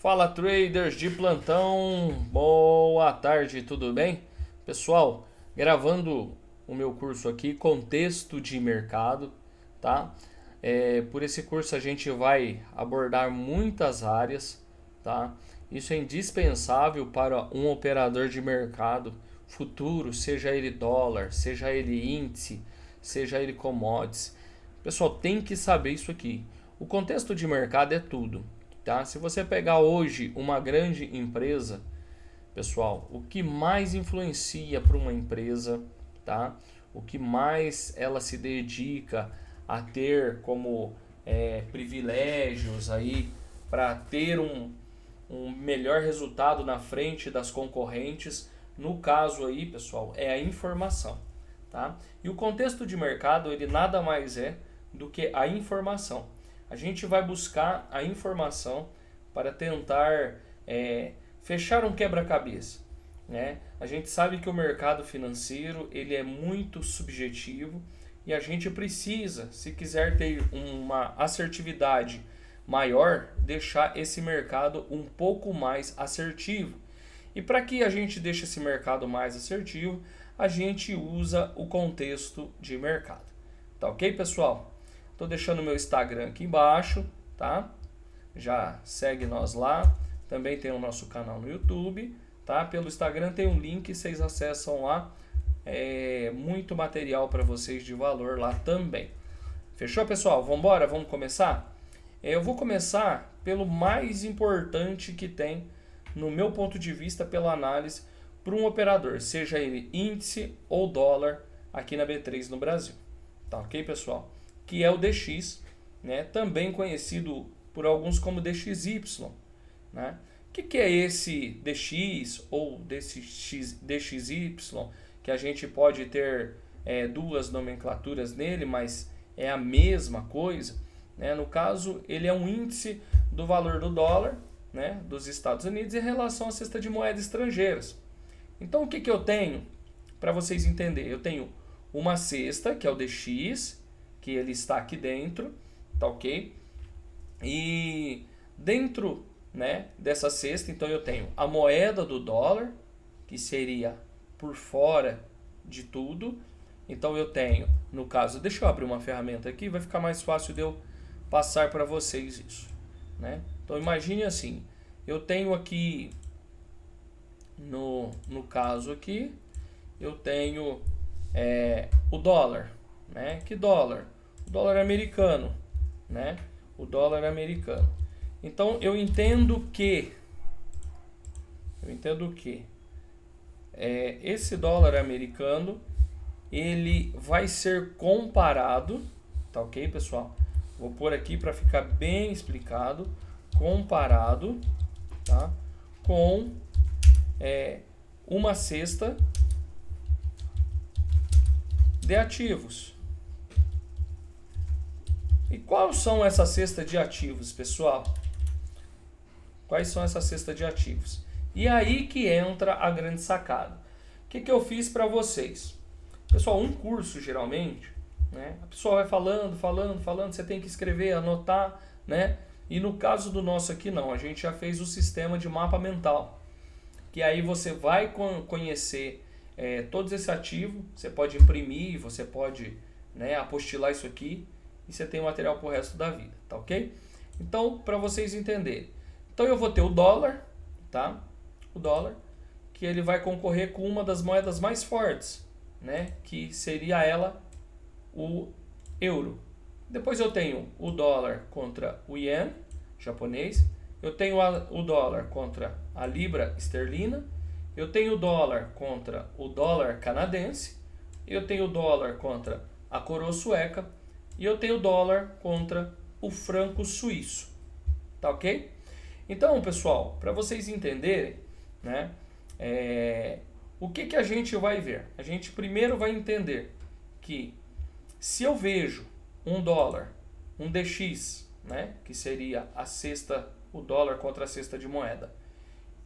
Fala traders de plantão, boa tarde, tudo bem? Pessoal, gravando o meu curso aqui, Contexto de Mercado, tá? Por esse curso a gente vai abordar muitas áreas, tá? Isso é indispensável para um operador de mercado futuro, seja ele dólar, seja ele índice, seja ele commodities. Pessoal, tem que saber isso aqui. O contexto de mercado é tudo. Tá? Se você pegar hoje uma grande empresa, pessoal, o que mais influencia para uma empresa, tá? O que mais ela se dedica a ter como privilégios aí para ter um melhor resultado na frente das concorrentes, no caso aí, pessoal, é a informação, tá? E o contexto de mercado, ele nada mais é do que a informação. A gente vai buscar a informação para tentar fechar um quebra-cabeça, né? A gente sabe que o mercado financeiro ele é muito subjetivo e a gente precisa, se quiser ter uma assertividade maior, deixar esse mercado um pouco mais assertivo. E para que a gente deixe esse mercado mais assertivo, a gente usa o contexto de mercado. Tá ok, pessoal? Estou deixando meu Instagram aqui embaixo, tá? Já segue nós lá. Também tem o nosso canal no YouTube, tá? Pelo Instagram tem um link, vocês acessam lá. Muito material para vocês de valor lá também. Fechou, pessoal? Vamos embora? Vamos começar? Eu vou começar pelo mais importante que tem, no meu ponto de vista, pela análise para um operador, seja ele índice ou dólar aqui na B3 no Brasil. Tá ok, pessoal? Que é o DX, né? Também conhecido por alguns como DXY. Né? O que é esse DX ou DXY? Que a gente pode ter duas nomenclaturas nele, mas é a mesma coisa. Né? No caso, ele é um índice do valor do dólar, né, dos Estados Unidos em relação à cesta de moedas estrangeiras. Então, o que eu tenho? Para vocês entenderem, eu tenho uma cesta, que é o DX, que ele está aqui dentro, tá ok? E dentro, né, dessa cesta, então eu tenho a moeda do dólar, que seria por fora de tudo. Então eu tenho, no caso, deixa eu abrir uma ferramenta aqui, vai ficar mais fácil de eu passar para vocês isso, né? Então imagine assim, eu tenho aqui, no caso aqui, eu tenho o dólar, né? Que dólar? O dólar americano, né? O dólar americano. Então eu entendo que esse dólar americano ele vai ser comparado, tá ok, pessoal? Vou pôr aqui para ficar bem explicado, comparado, tá? Com uma cesta de ativos. E quais são essas cestas de ativos, pessoal? Quais são essas cestas de ativos? E aí que entra a grande sacada. O que eu fiz para vocês? Pessoal, um curso geralmente, né, a pessoa vai falando, você tem que escrever, anotar, né? E no caso do nosso aqui não, a gente já fez o sistema de mapa mental. Que aí você vai conhecer todos esse ativo, você pode imprimir, você pode, né, apostilar isso aqui e você tem o material para o resto da vida, tá ok? Então, para vocês entenderem. Então eu vou ter o dólar, tá? O dólar, que ele vai concorrer com uma das moedas mais fortes, né? Que seria ela o euro. Depois eu tenho o dólar contra o ien japonês, eu tenho o dólar contra a libra esterlina, eu tenho o dólar contra o dólar canadense, eu tenho o dólar contra a coroa sueca e eu tenho o dólar contra o franco suíço. Tá ok? Então, pessoal, para vocês entenderem, né, o que a gente vai ver? A gente primeiro vai entender que se eu vejo um dólar, um DX, né, que seria a cesta, o dólar contra a cesta de moeda,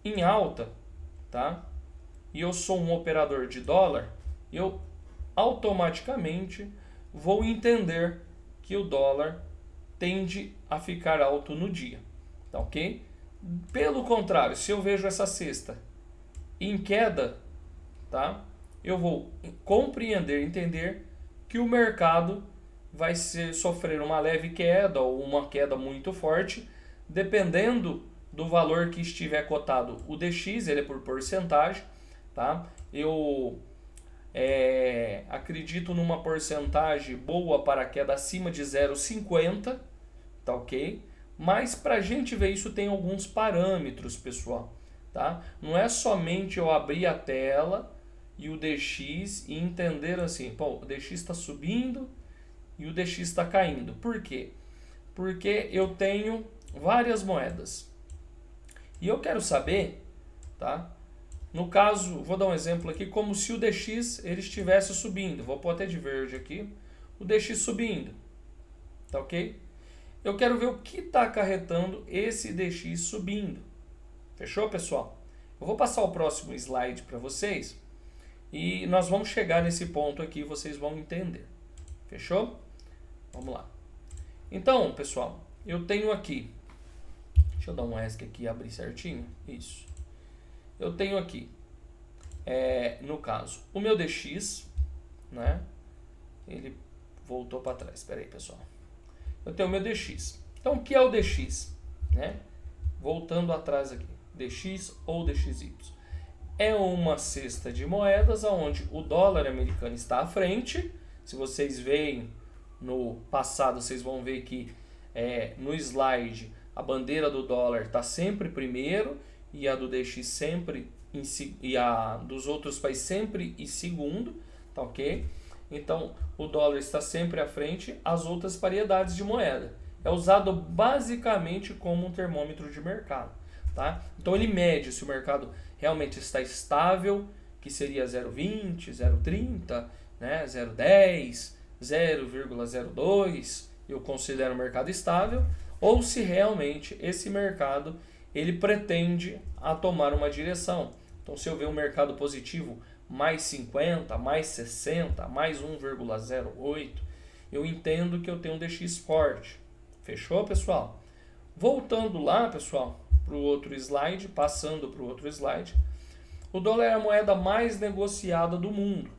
em alta, tá? E eu sou um operador de dólar, eu automaticamente vou entender que o dólar tende a ficar alto no dia, tá ok? Pelo contrário, se eu vejo essa cesta em queda, tá? Eu vou compreender, entender que o mercado vai sofrer uma leve queda ou uma queda muito forte, dependendo do valor que estiver cotado. O DX, ele é por porcentagem, tá? Eu acredito numa porcentagem boa para queda acima de 0,50, tá ok? Mas para a gente ver isso tem alguns parâmetros, pessoal, tá? Não é somente eu abrir a tela e o DX e entender assim, pô, o DX está subindo e o DX está caindo. Por quê? Porque eu tenho várias moedas e eu quero saber, tá? No caso, vou dar um exemplo aqui, como se o DX ele estivesse subindo. Vou pôr até de verde aqui, o DX subindo, tá ok? Eu quero ver o que está acarretando esse DX subindo. Fechou, pessoal? Eu vou passar o próximo slide para vocês e nós vamos chegar nesse ponto aqui, vocês vão entender. Fechou? Vamos lá. Então, pessoal, eu tenho aqui, deixa eu dar um ESC aqui e abrir certinho. Isso. Eu tenho aqui, no caso, o meu DX, né? Ele voltou para trás. Espera aí, pessoal. Eu tenho o meu DX. Então, o que é o DX? Né? Voltando atrás aqui. DX ou DXY. É uma cesta de moedas onde o dólar americano está à frente. Se vocês veem no passado, vocês vão ver que no slide a bandeira do dólar está sempre primeiro e a do DX sempre e a dos outros países sempre em segundo, tá ok? Então o dólar está sempre à frente, as outras paridades de moeda. É usado basicamente como um termômetro de mercado, tá? Então ele mede se o mercado realmente está estável, que seria 0,20, 0,30, né? 0,10, 0,02, eu considero o mercado estável, ou se realmente esse mercado ele pretende a tomar uma direção. Então se eu ver um mercado positivo mais 50, mais 60, mais 1,08, eu entendo que eu tenho um DX forte. Fechou, pessoal? Voltando lá, pessoal, para o outro slide, passando para o outro slide, o dólar é a moeda mais negociada do mundo,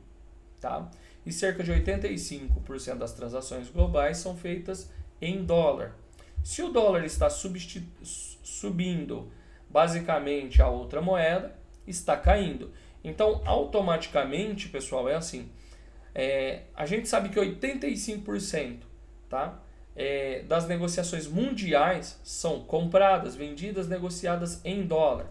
tá? E cerca de 85% das transações globais são feitas em dólar. Se o dólar está subindo basicamente a outra moeda, está caindo. Então, automaticamente, pessoal, é assim. A gente sabe que 85%, tá, das negociações mundiais são compradas, vendidas, negociadas em dólar.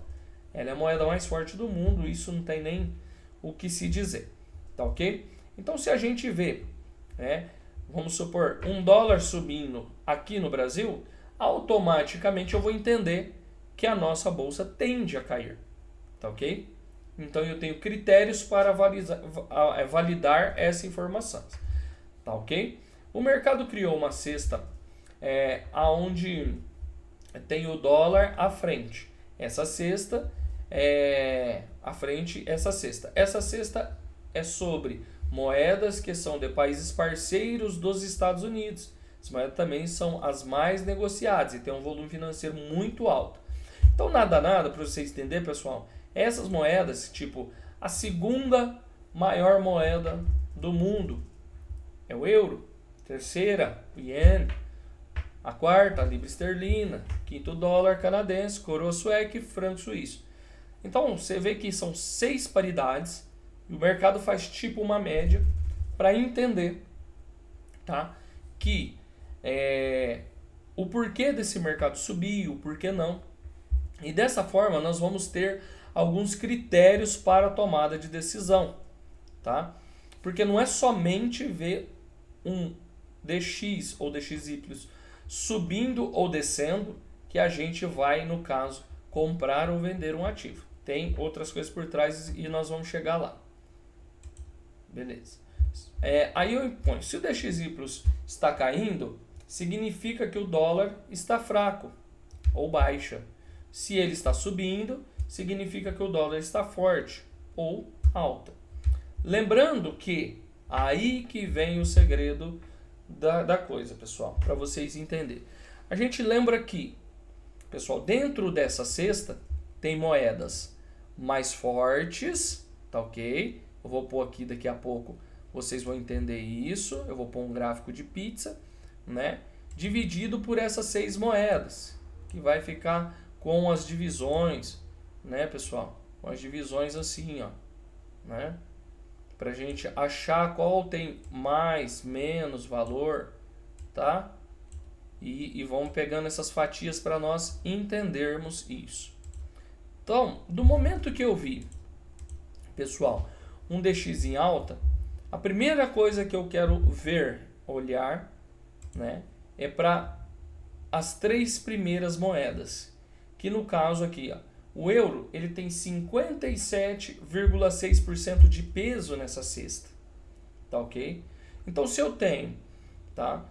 Ela é a moeda mais forte do mundo, isso não tem nem o que se dizer. Tá ok? Então, se a gente vê, vamos supor, $1 subindo aqui no Brasil, automaticamente eu vou entender que a nossa bolsa tende a cair. Tá ok? Então eu tenho critérios para validar essa informação. Tá ok? O mercado criou uma cesta onde tem o dólar à frente. Essa cesta à frente, essa cesta. Essa cesta é sobre moedas que são de países parceiros dos Estados Unidos. As moedas também são as mais negociadas e tem um volume financeiro muito alto. Então nada para vocês entenderem, pessoal. Essas moedas, tipo, a segunda maior moeda do mundo é o euro, terceira, o iene, a quarta, a libra esterlina, quinto, o dólar canadense, coroa sueca e franco suíço. Então, você vê que são 6 paridades e o mercado faz tipo uma média para entender, tá? Que o porquê desse mercado subir, o porquê não. E dessa forma, nós vamos ter alguns critérios para a tomada de decisão, tá? Porque não é somente ver um DX ou DXY subindo ou descendo que a gente vai, no caso, comprar ou vender um ativo. Tem outras coisas por trás e nós vamos chegar lá. Beleza. Aí eu ponho, se o DXY está caindo, significa que o dólar está fraco ou baixa. Se ele está subindo, significa que o dólar está forte ou alta. Lembrando que aí que vem o segredo da coisa, pessoal, para vocês entenderem. A gente lembra que pessoal, dentro dessa cesta tem moedas mais fortes, tá ok? Eu vou pôr aqui daqui a pouco, vocês vão entender isso. Eu vou pôr um gráfico de pizza, né? Dividido por essas 6 moedas, que vai ficar com as divisões, né, pessoal? Com as divisões assim, ó, né? Pra gente achar qual tem mais, menos valor, tá? E vamos pegando essas fatias para nós entendermos isso. Então, do momento que eu vi, pessoal, um DX em alta, a primeira coisa que eu quero ver, olhar, né, é para as 3 primeiras moedas, que no caso aqui, ó, o euro, ele tem 57,6% de peso nessa cesta, tá ok? Então, se eu tenho, tá,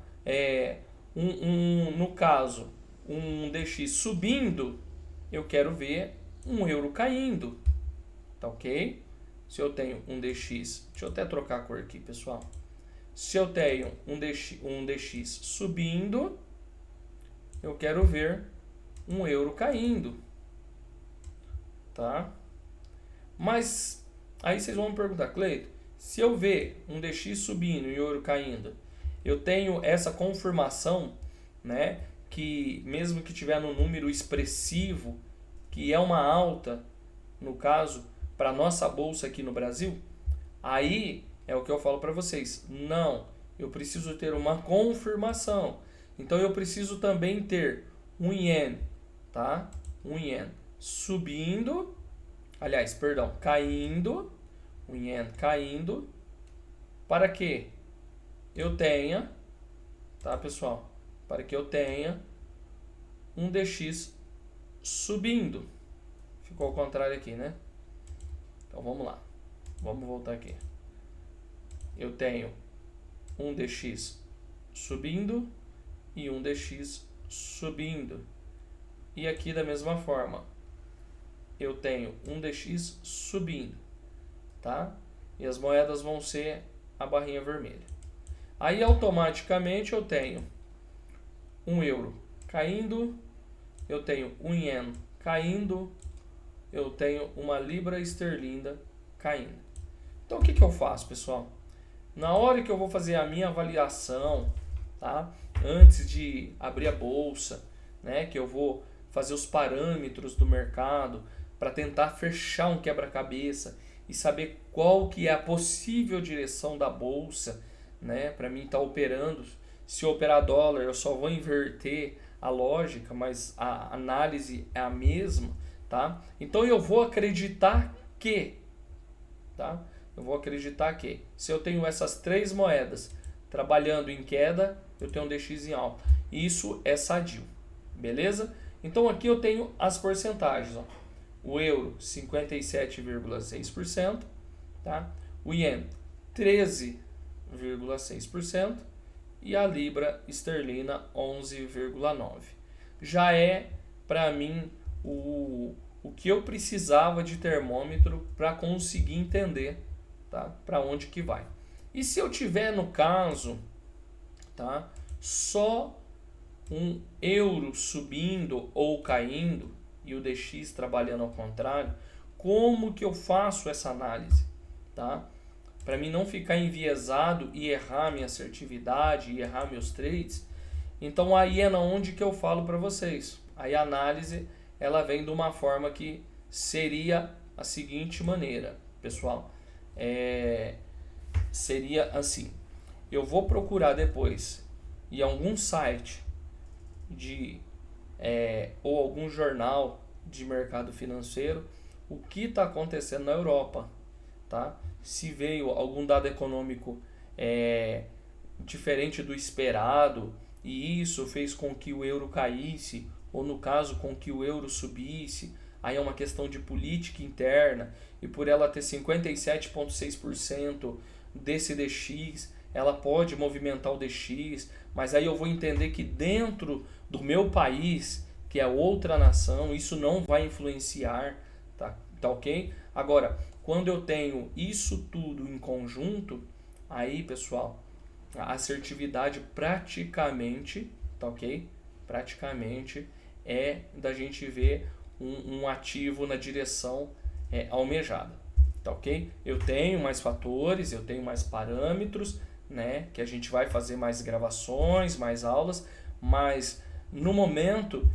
no caso, um DX subindo, eu quero ver um euro caindo, tá ok? Se eu tenho um DX, deixa eu até trocar a cor aqui, pessoal. Se eu tenho um DX subindo, eu quero ver um euro caindo, tá? Mas aí vocês vão me perguntar, Cleito, se eu ver um DX subindo e o euro caindo, eu tenho essa confirmação, né, que mesmo que tiver no número expressivo, que é uma alta, no caso, para nossa bolsa aqui no Brasil, aí é o que eu falo para vocês. Não, eu preciso ter uma confirmação. Então eu preciso também ter um ien, tá? Um ien subindo, aliás, perdão, caindo, um ien caindo, para que eu tenha, tá, pessoal? Para que eu tenha um DX subindo. Ficou ao contrário aqui, né? Então vamos lá. Vamos voltar aqui. Eu tenho um DX subindo e um DX subindo. E aqui da mesma forma, eu tenho um DX subindo, tá? E as moedas vão ser a barrinha vermelha. Aí automaticamente eu tenho um euro caindo, eu tenho um ien caindo, eu tenho uma libra esterlina caindo. Então o que eu faço, pessoal? Na hora que eu vou fazer a minha avaliação, tá? Antes de abrir a bolsa, né, que eu vou fazer os parâmetros do mercado para tentar fechar um quebra-cabeça e saber qual que é a possível direção da bolsa, né, para mim estar operando. Se eu operar dólar, eu só vou inverter a lógica, mas a análise é a mesma, tá? Então eu vou acreditar que, tá? Eu vou acreditar que se eu tenho essas 3 moedas trabalhando em queda, eu tenho um DX em alta. Isso é sadio, beleza? Então aqui eu tenho as porcentagens, ó. O euro 57,6%, tá? O ien 13,6% e a libra esterlina 11,9%. Já é para mim o que eu precisava de termômetro para conseguir entender, tá? Para onde que vai. E se eu tiver no caso, tá? Só um euro subindo ou caindo e o DX trabalhando ao contrário, como que eu faço essa análise, tá? Para mim não ficar enviesado e errar minha assertividade e errar meus trades. Então aí é onde que eu falo para vocês. Aí a análise ela vem de uma forma que seria a seguinte maneira, pessoal. Seria assim. Eu vou procurar depois em algum site ou algum jornal de mercado financeiro o que está acontecendo na Europa, tá? Se veio algum dado econômico diferente do esperado e isso fez com que o euro caísse, ou no caso com que o euro subisse, aí é uma questão de política interna, e por ela ter 57,6% desse DX, ela pode movimentar o DX, mas aí eu vou entender que dentro do meu país, que é outra nação, isso não vai influenciar, tá ok? Agora, quando eu tenho isso tudo em conjunto, aí, pessoal, a assertividade praticamente, tá ok? Praticamente é da gente ver um ativo na direção almejada, tá ok? Eu tenho mais fatores, eu tenho mais parâmetros, né, que a gente vai fazer mais gravações, mais aulas, mas no momento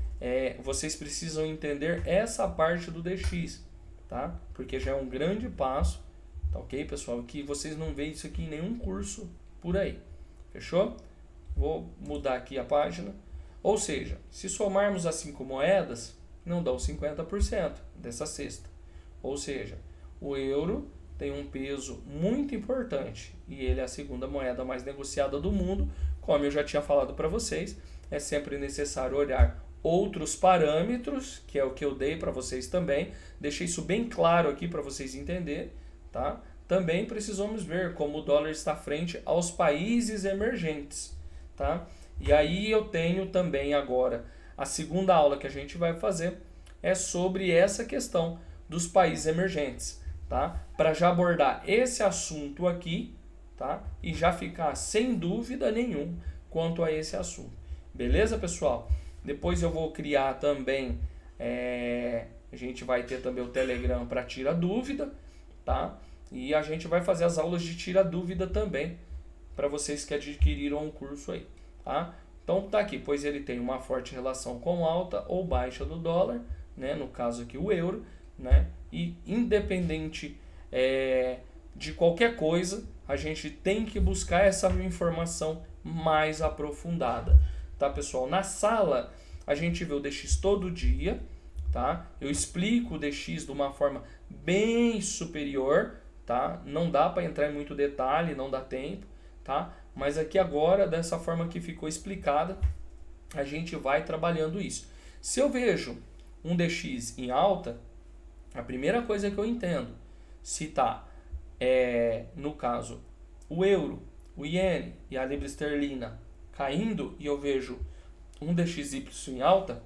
vocês precisam entender essa parte do DX, tá? Porque já é um grande passo, tá ok, pessoal? Que vocês não veem isso aqui em nenhum curso por aí, fechou? Vou mudar aqui a página. Ou seja, se somarmos as 5 moedas, não dá os 50% dessa cesta. Ou seja, o euro tem um peso muito importante e ele é a segunda moeda mais negociada do mundo. Como eu já tinha falado para vocês, é sempre necessário olhar outros parâmetros, que é o que eu dei para vocês também. Deixei isso bem claro aqui para vocês entenderem, tá? Também precisamos ver como o dólar está frente aos países emergentes, tá? E aí eu tenho também agora a segunda aula que a gente vai fazer é sobre essa questão dos países emergentes, tá? Para já abordar esse assunto aqui, tá? E já ficar sem dúvida nenhuma quanto a esse assunto. Beleza, pessoal? Depois eu vou criar também, a gente vai ter também o Telegram para tirar dúvida, tá? E a gente vai fazer as aulas de tirar dúvida também para vocês que adquiriram um curso aí, tá? Então tá aqui, pois ele tem uma forte relação com alta ou baixa do dólar, né? No caso aqui o euro, né? E independente de qualquer coisa, a gente tem que buscar essa informação mais aprofundada, tá, pessoal? Na sala a gente vê o DX todo dia, tá? Eu explico o DX de uma forma bem superior, tá? Não dá para entrar em muito detalhe, não dá tempo, tá? Mas aqui agora, dessa forma que ficou explicada, a gente vai trabalhando isso. Se eu vejo um DX em alta, a primeira coisa que eu entendo, se está, no caso, o euro, o iene e a libra esterlina caindo e eu vejo um DXY em alta,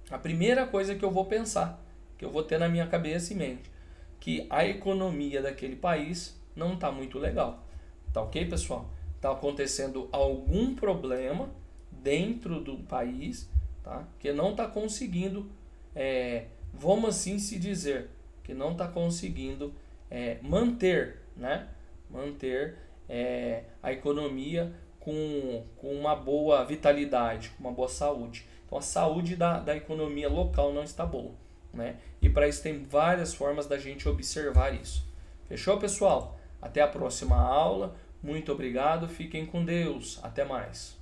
a primeira coisa que eu vou pensar, que eu vou ter na minha cabeça e mente, que a economia daquele país não está muito legal. Tá ok, pessoal? Está acontecendo algum problema dentro do país, tá? Que não está conseguindo, vamos assim se dizer, que não está conseguindo manter, né? Manter a economia com uma boa vitalidade, com uma boa saúde. Então a saúde da economia local não está boa, né? E para isso tem várias formas da gente observar isso. Fechou, pessoal? Até a próxima aula. Muito obrigado, fiquem com Deus. Até mais.